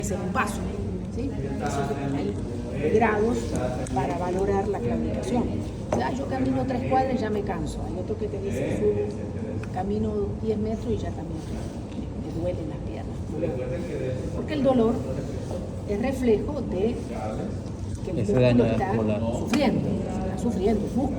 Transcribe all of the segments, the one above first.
hacer un paso, ¿sí? Hay grados para valorar la claudicación. O sea, yo camino 3 cuadras y ya me canso. Hay otro que te dice, camino 10 metros y ya también me duelen las piernas. Porque el dolor es reflejo de que el músculo está sufriendo el músculo.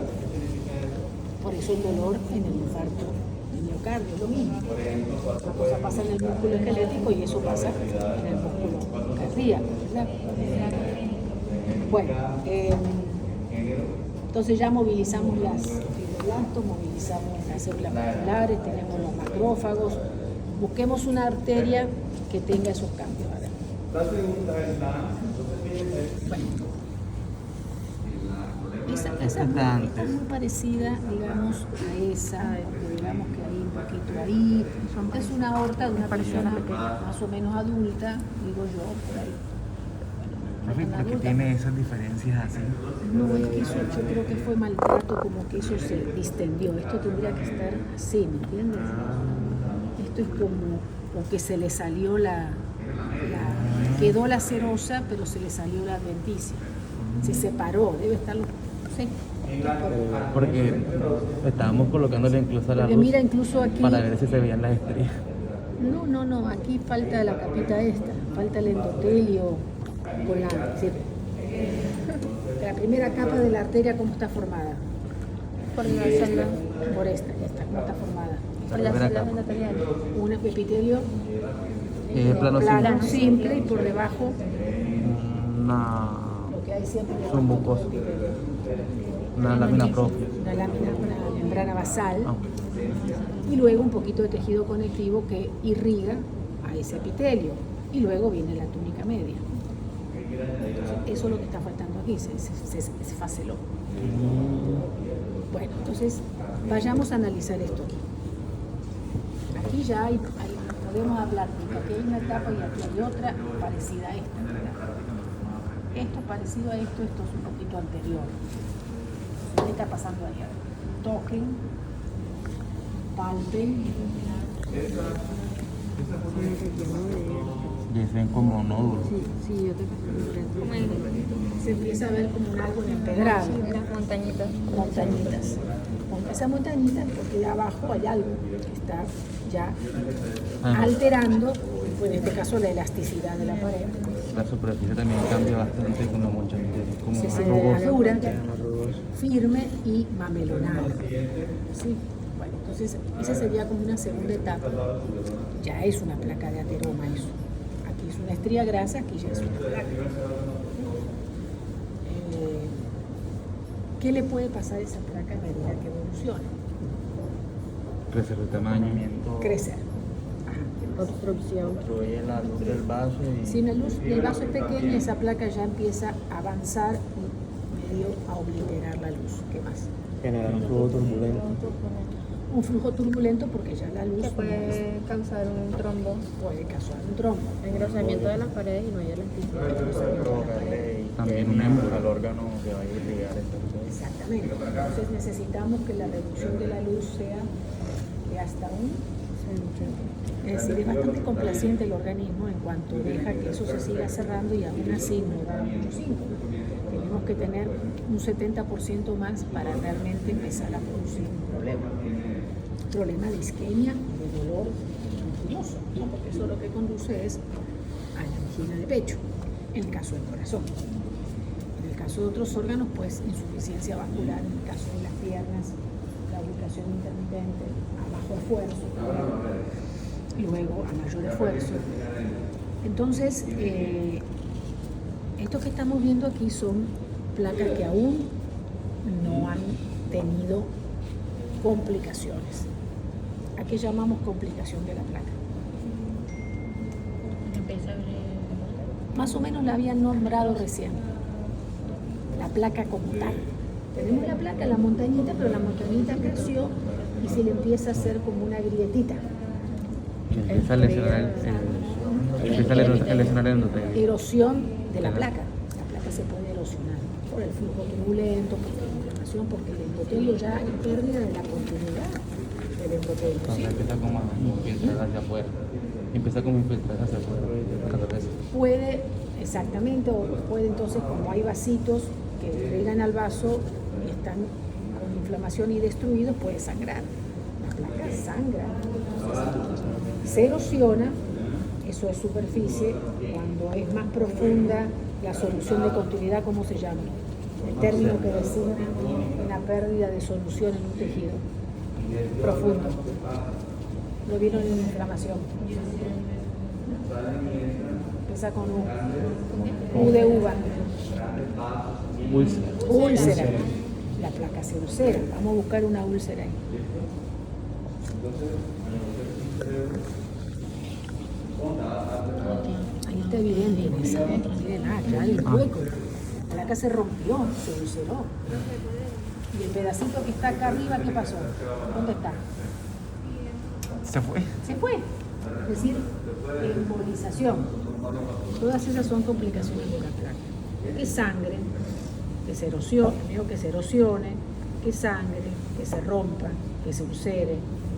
Por eso el dolor en el infarto de miocardio es lo mismo. Una cosa pasa en el músculo esquelético y eso pasa en el músculo cardíaco, ¿verdad? Bueno, entonces ya movilizamos las fibroblastos, movilizamos las células vasculares, tenemos los macrófagos. Busquemos una arteria que tenga esos cambios. Bueno, esa es muy parecida, digamos, a esa, digamos que hay un poquito ahí. Es una aorta de una persona más o menos adulta, digo yo, por ahí. ¿Por qué tiene esas diferencias así? No, es que eso yo creo que fue maltrato, como que eso se distendió. Esto tendría que estar así, ¿me entiendes? Esto es como que se le salió quedó la serosa, pero se le salió la adventicia. Se separó, debe estarlo. Sí. Porque estábamos colocándole incluso a la luz, mira, incluso aquí, para ver si se veían las estrías. No, aquí falta la capita esta, falta el endotelio con la primera capa de la arteria, ¿cómo está formada? Por la célula. Por esta, ¿cómo está formada? Por las células endoteliales. Un epitelio plano simple y por debajo lo que hay siempre un mucoso, una lámina propia, una membrana basal, y luego un poquito de tejido conectivo que irriga a ese epitelio, y luego viene la túnica media. Entonces, eso es lo que está faltando aquí, se faceló. Bueno, entonces vayamos a analizar esto aquí. Aquí ya podemos hablar de que aquí hay una etapa y aquí hay otra parecida a esta, ¿verdad? Esto es parecido a esto es un poquito anterior. ¿Qué está pasando allá? Toquen, palpen. y se ven como nódulos. Sí, yo te se empieza a ver como un algo empedrado. Sí, las montañitas. Montañitas. Esa montañita, porque de abajo hay algo que está ya alterando, pues en este caso la elasticidad de la pared. La superficie también cambia bastante con la montañita, como Se más hace rugosa. dura, firme y mamelonada. ¿Sí? Bueno, entonces esa sería como una segunda etapa. Ya es una placa de ateroma eso. Aquí es una estría grasa, aquí ya es una placa. ¿Qué le puede pasar a esa placa a medida que evoluciona? Crecer de tamaño. Crecer. Obstrucción. Obstruye la luz del vaso y... Si la luz del vaso es pequeña, esa placa ya empieza a avanzar y medio a obliterar la luz. ¿Qué más? generar un flujo turbulento. Un flujo turbulento porque ya la luz Que puede causar un trombo, puede causar un trombo. engrosamiento de las paredes y no hay elasticidad. También un émbolo al órgano que vaya a irrigar esa zona. Exactamente. Entonces necesitamos que la reducción de la luz sea de hasta un centímetro. Es decir, es bastante complaciente el organismo en cuanto deja que eso se siga cerrando y aún así no da mucho síntoma. Tenemos que tener un 70% más para realmente empezar a producir un problema. Problema de isquemia, de dolor anginoso, ¿no? Porque eso lo que conduce es a la angina de pecho, en el caso del corazón. En el caso de otros órganos, pues insuficiencia vascular, en el caso de las piernas, claudicación intermitente, a bajo esfuerzo, y luego a mayor esfuerzo. Entonces, estos que estamos viendo aquí son placas que aún no han tenido complicaciones. ¿A qué llamamos complicación de la placa? Más o menos la habían nombrado recién. La placa como tal. Tenemos la placa, la montañita, pero la montañita creció y se le empieza a hacer como una grietita. Empieza a lesionar el endotelio. Erosión de la placa. La placa se puede erosionar por el flujo turbulento, por la inflamación, porque el endotelio ya hay pérdida de la continuidad del endotelio. Entonces ¿Sí? empieza como a infiltrar hacia afuera. Empieza como a infiltrar hacia afuera. puede, exactamente, o puede entonces, como hay vasitos que llegan al vaso y están con inflamación y destruidos, puede sangrar. La placa sangra. Entonces, se erosiona, eso es superficie. Cuando es más profunda la solución de continuidad, ¿cómo se llama? El término que designa una pérdida de solución en un tejido profundo. Lo vieron en inflamación. Empieza con U de uva. Úlcera. La placa se ulcera. Vamos a buscar una úlcera ahí. Ahí está evidente. Miren, acá el hueco. La placa se rompió, se ulceró. Y el pedacito que está acá arriba, ¿qué pasó? ¿Dónde está? Se fue. Se fue. Es decir, embolización. Todas esas son complicaciones de la placa. Que sangre, que se erosione, que sangre, que se rompa, que se ulcere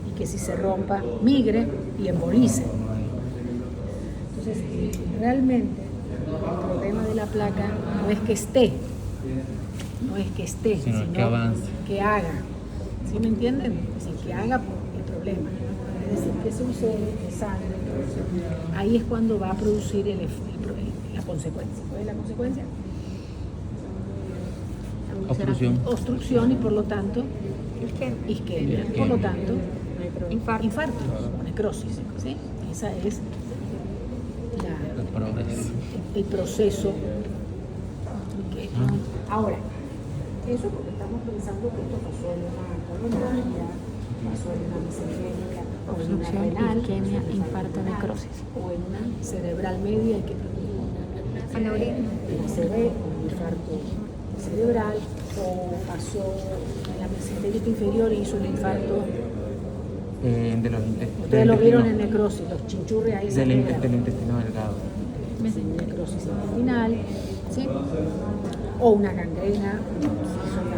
y que si se rompa, migre y embolice. Entonces, realmente, el problema de la placa no es que esté, sino que avance, que haga. ¿Sí me entienden? Es decir, que haga el problema. Es decir, que se ulcere, que sangre. Ahí es cuando va a producir la consecuencia. ¿Cuál es la consecuencia? Obstrucción y por lo tanto isquemia. Por lo tanto, infarto o necrosis. ¿Sí? Esa es el proceso. Ahora, eso porque estamos pensando que esto pasó en una coronaria, pasó en una mesentérica, o en una renal, isquemia, infarto, necrosis. o en una cerebral media, que un infarto cerebral, o pasó en la mesentérica inferior y hizo un infarto. Ustedes lo vieron en necrosis, los chinchurres ahí del intestino delgado. Necrosis intestinal, ¿sí? O una gangrena,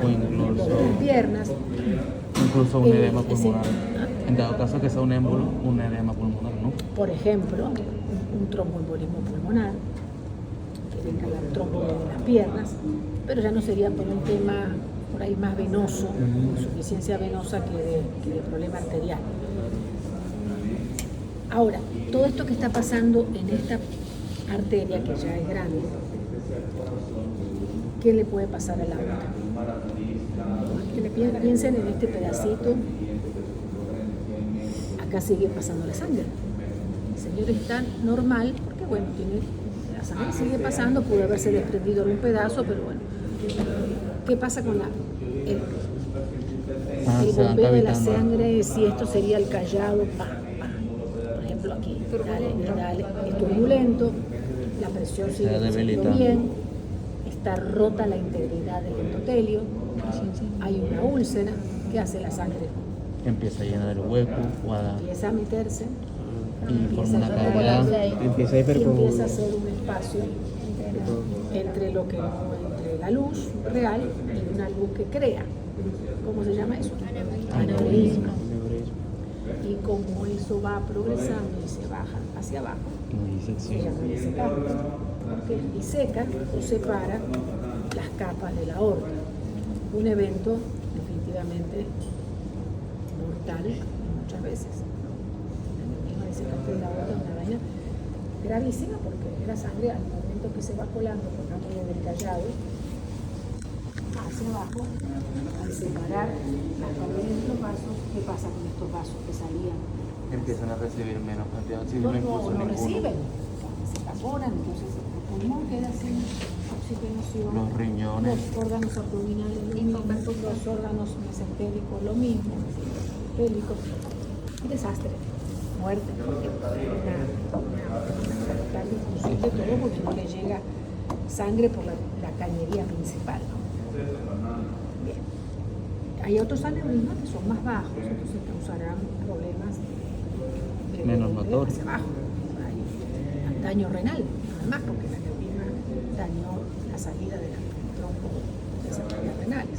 O incluso en piernas. Incluso un edema pulmonar. En dado caso que sea un émbolo, un edema pulmonar, ¿no? Por ejemplo, un tromboembolismo pulmonar, que venga la tromboembolia de las piernas, pero ya no sería por un tema por ahí más venoso, insuficiencia venosa que de problema arterial. Ahora, todo esto que está pasando en esta arteria, que ya es grande, ¿qué le puede pasar a la aorta? Piensen en este pedacito. Acá sigue pasando la sangre. El señor está normal, porque bueno, la sangre sigue pasando, pudo haberse desprendido algún pedazo, pero bueno. ¿Qué pasa con el bombeo de la sangre? Si esto sería el callado, por ejemplo aquí, dale, es turbulento, la presión sigue siendo bien, está rota la integridad del endotelio, hay una úlcera. ¿Qué hace la sangre? Empieza a llenar el hueco, empieza a meterse y forma una cavidad, empieza a hacer un espacio entre la luz real y una luz que crea. ¿Cómo se llama eso? Aneurisma. Y como eso va progresando y se baja hacia abajo, se llama disecar. Porque diseca o separa las capas de la aorta. Un evento definitivamente mortal muchas veces. La disecación de la aorta es una vaina gravísima porque la sangre al momento que se va colando, pongámosle del callado, hacia abajo, al separar las paredes de los vasos, ¿qué pasa con estos vasos que salían? empiezan a recibir menos cantidad de oxígeno, incluso no ninguno. reciben, se evaporan, entonces el pulmón queda sin oxigenación. Los riñones. Los órganos abdominales, lo mismo, los órganos mesentéricos, lo mismo, pélvicos. Un desastre, muerte, porque una total disfunción de todo porque no le llega sangre por la cañería principal. Bien. Hay otros aneurismas que son más bajos, entonces causarán problemas menos notorios. hacia abajo. Hay daño renal, además, porque el aneurisma dañó la salida del tronco de las arterias renales.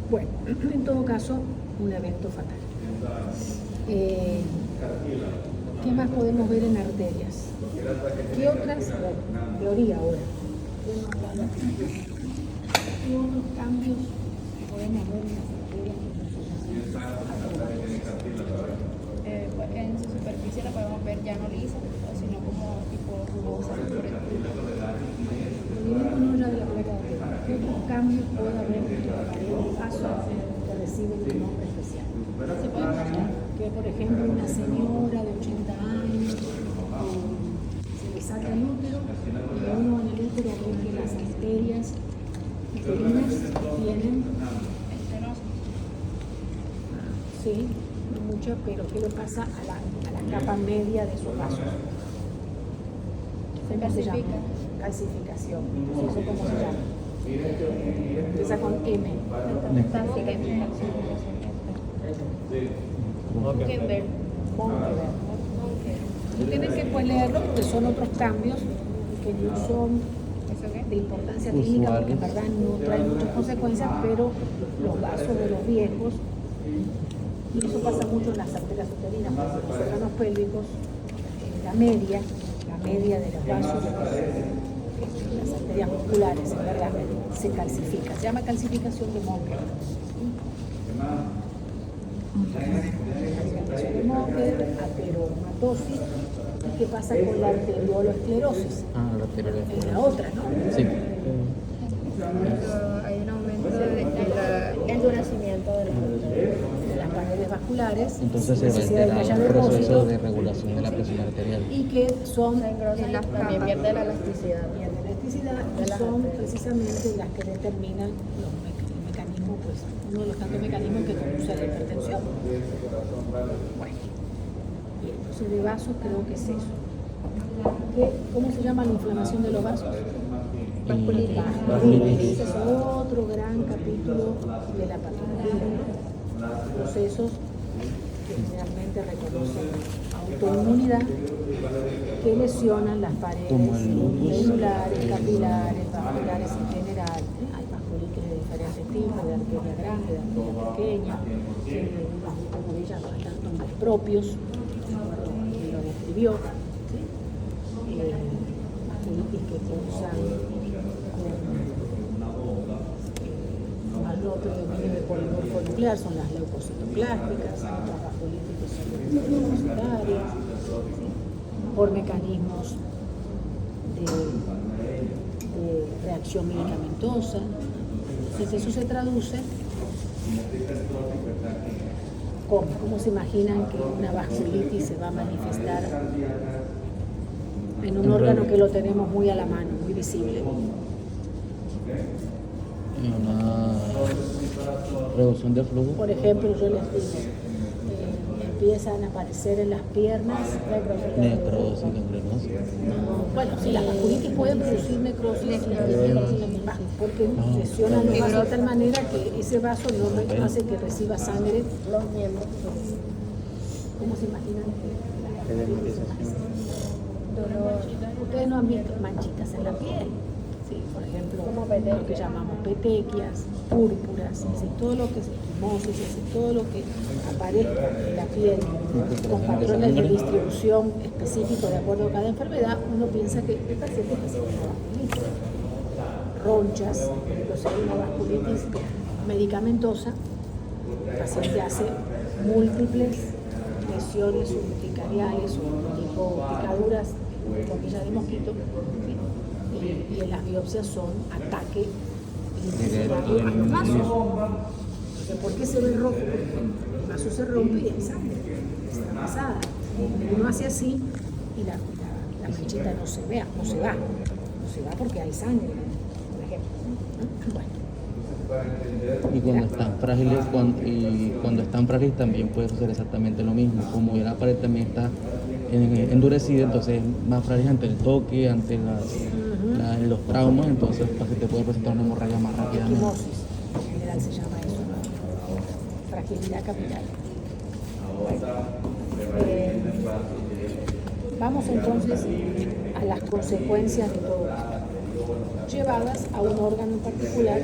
Bueno, en todo caso, un evento fatal. ¿Qué más podemos ver en arterias? ¿Qué otras? Bueno, teoría ahora. ¿Qué otros cambios podemos ver en las arterias? Pues en su superficie la podemos ver ya no lisa, sino como tipo rugosa por el No era de la placa de arteria. ¿Qué otros cambios puede haber en la pared del vaso que reciben un nombre especial? ¿Se puede mostrar? Que por ejemplo una señora de 80 años se le saca el útero y uno en el útero ve que las arterias uterinas tienen, sí, no mucha, pero ¿qué le pasa a la capa media de sus vasos? ¿Cómo se llama? Calcificación. ¿Eso cómo se llama? Empieza con M. Monkeberg. Tienen que pues leerlo porque son otros cambios que no son ¿Eso qué? de importancia clínica porque en verdad no traen muchas consecuencias, pero los vasos de los viejos, y eso pasa mucho en las arterias uterinas, porque los órganos pélvicos, la media de los vasos, las arterias musculares, en verdad, se calcifica. Se llama calcificación de Monkeberg. Calcificación de Monkeberg, ateromatosis. ¿Y qué pasa con la arterioloesclerosis? La arteriolesclerosis. Es la otra, ¿no? Sí. Hay un aumento del endurecimiento de Las paredes vasculares, Entonces se va a necesidad de alterar que haya un proceso depósito, de regulación de la presión arterial. y que son se engrosan las también pierde la elasticidad. pierden elasticidad y son precisamente las que determinan el mecanismo, pues uno de los tantos mecanismos que conduce a la hipertensión. Bueno, y entonces de vasos creo que es eso. ¿Cómo se llama la inflamación de los vasos? Vasculitis. Vasculitis es otro gran capítulo de la patología, ¿no? Procesos que generalmente reconocen autoinmunidad que lesionan las paredes Como el lupus. medulares, capilares, vasculares en general. Hay vasculitis de diferentes tipos, de arteria grande, de arteria pequeña, algunas de ellas bastante nombres propios, de acuerdo a quien lo describió. ¿Sí? Vasculitis que causan con otro dominio de polimorfo nuclear son las leucocitoplásticas, otras vasculitis que son leucocitarias, ¿sí? Por mecanismos de reacción medicamentosa. Entonces eso se traduce. ¿Cómo se imaginan que una vasculitis se va a manifestar en un órgano que lo tenemos muy a la mano, muy visible? Una reducción de flujo. Por ejemplo, yo les digo, empiezan a aparecer en las piernas Necrosis, gangrenosis. Bueno, sí, las vasculitis pueden producir necrosis porque lesionan los vasos de tal manera que ese vaso no hace que reciba sangre. Los miembros. ¿Cómo se imaginan? Ustedes no han visto manchitas en la piel. Sí, por ejemplo, lo que llamamos petequias, púrpuras, es decir, todo lo que es equimosis, es decir, todo lo que aparezca en la piel con patrones de distribución específicos de acuerdo a cada enfermedad, uno piensa que el paciente está haciendo una vasculitis. Ronchas, por ejemplo, si hay una vasculitis medicamentosa, el paciente hace múltiples lesiones urticariales o tipo picaduras, boquilla de mosquito, ¿sí? Y en las biopsias son ataque intencionado a los vasos. ¿Por qué se ve rojo? Porque el vaso se rompe y hay sangre, está pasada. Uno hace así y la manchita no se va porque hay sangre, por ejemplo. Bueno. Y cuando están frágiles, cuando están frágiles también puede suceder exactamente lo mismo. Como la pared también está endurecida, entonces es más frágil ante el toque, ante los traumas, entonces el paciente puede presentar una hemorragia más rápidamente. Equimosis, en general se llama eso, ¿no? Fragilidad capilar. Vamos entonces a las consecuencias de todo esto, llevadas a un órgano en particular